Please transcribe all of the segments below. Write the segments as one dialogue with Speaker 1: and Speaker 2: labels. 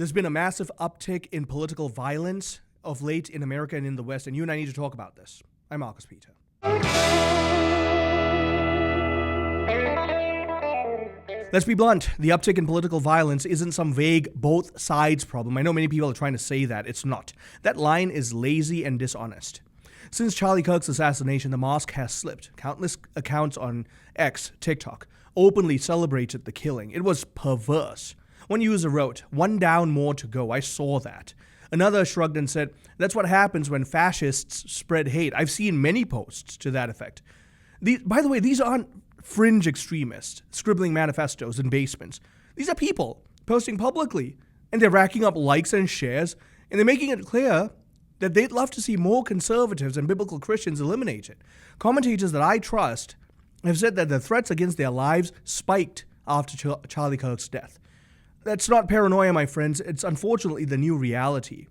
Speaker 1: There's been a massive uptick in political violence of late in America and in the West, and you and I need to talk about this. I'm Marcus Peter. Let's be blunt. The uptick in political violence isn't some vague both sides problem. I know many people are trying to say that. It's not. That line is lazy and dishonest. Since Charlie Kirk's assassination, the mask has slipped. Countless accounts on X, TikTok, openly celebrated the killing. It was perverse. One user wrote, "One down, more to go. I saw that." Another shrugged and said, "That's what happens when fascists spread hate." I've seen many posts to that effect. By the way, these aren't fringe extremists scribbling manifestos in basements. These are people posting publicly, and they're racking up likes and shares, and they're making it clear that they'd love to see more conservatives and biblical Christians eliminated. Commentators that I trust have said that the threats against their lives spiked after Charlie Kirk's death. That's not paranoia, my friends. It's unfortunately the new reality.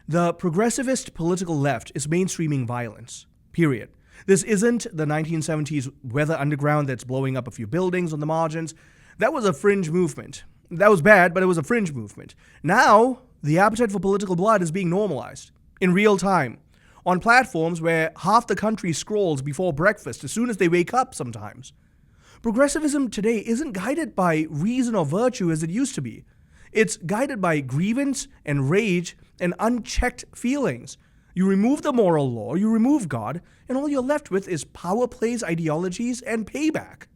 Speaker 1: The progressivist political left is mainstreaming violence, period. This isn't the 1970s weather underground that's blowing up a few buildings on the margins. That was a fringe movement. That was bad, but it was a fringe movement. Now, the appetite for political blood is being normalized in real time on platforms where half the country scrolls before breakfast as soon as they wake up sometimes. Progressivism today isn't guided by reason or virtue as it used to be. It's guided by grievance and rage and unchecked feelings. You remove the moral law, you remove God, and all you're left with is power plays, ideologies, and payback.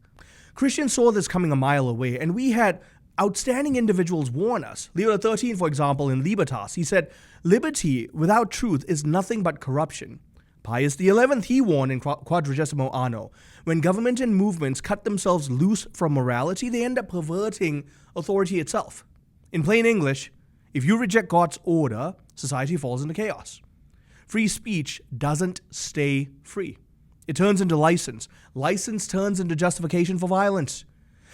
Speaker 1: Christians saw this coming a mile away, and we had outstanding individuals warn us. Leo XIII, for example, in Libertas, he said, "Liberty without truth is nothing but corruption." Pius XI, he warned in Quadragesimo Anno, when government and movements cut themselves loose from morality, they end up perverting authority itself. In plain English, if you reject God's order, society falls into chaos. Free speech doesn't stay free. It turns into license. License turns into justification for violence.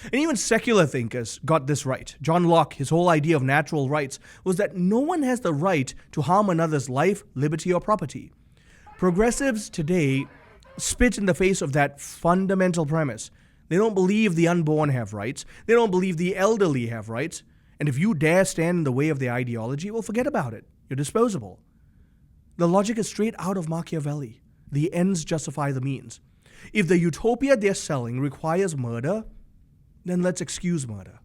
Speaker 1: And even secular thinkers got this right. John Locke, his whole idea of natural rights was that no one has the right to harm another's life, liberty, or property. Progressives today spit in the face of that fundamental premise. They don't believe the unborn have rights. They don't believe the elderly have rights. And if you dare stand in the way of their ideology, well, forget about it. You're disposable. The logic is straight out of Machiavelli. The ends justify the means. If the utopia they're selling requires murder, then let's excuse murder.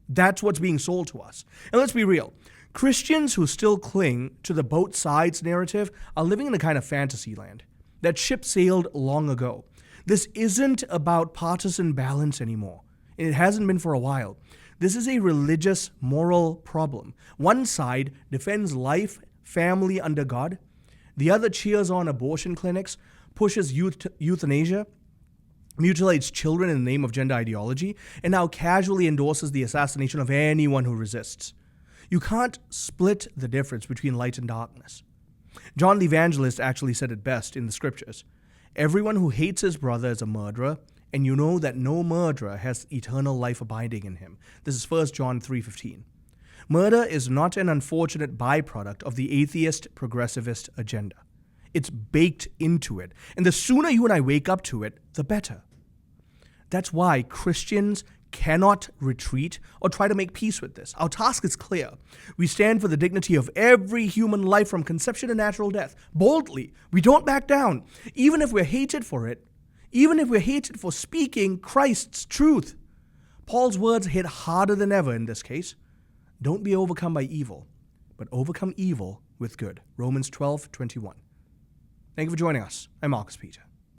Speaker 1: That's what's being sold to us. And let's be real. Christians who still cling to the both sides narrative are living in a kind of fantasy land. That ship sailed long ago. This isn't about partisan balance anymore, and it hasn't been for a while. This is a religious, moral problem. One side defends life, family under God. The other cheers on abortion clinics, pushes euthanasia, mutilates children in the name of gender ideology, and now casually endorses the assassination of anyone who resists. You can't split the difference between light and darkness. John the Evangelist actually said it best in the scriptures. Everyone who hates his brother is a murderer, and you know that no murderer has eternal life abiding in him. This is 1 John 3:15. Murder is not an unfortunate byproduct of the atheist progressivist agenda. It's baked into it, and the sooner you and I wake up to it, the better. That's why Christians cannot retreat or try to make peace with this. Our task is clear. We stand for the dignity of every human life from conception to natural death. Boldly, we don't back down, even if we're hated for it, even if we're hated for speaking Christ's truth. Paul's words hit harder than ever in this case. Don't be overcome by evil, but overcome evil with good. Romans 12:21. Thank you for joining us. I'm Marcus Peter.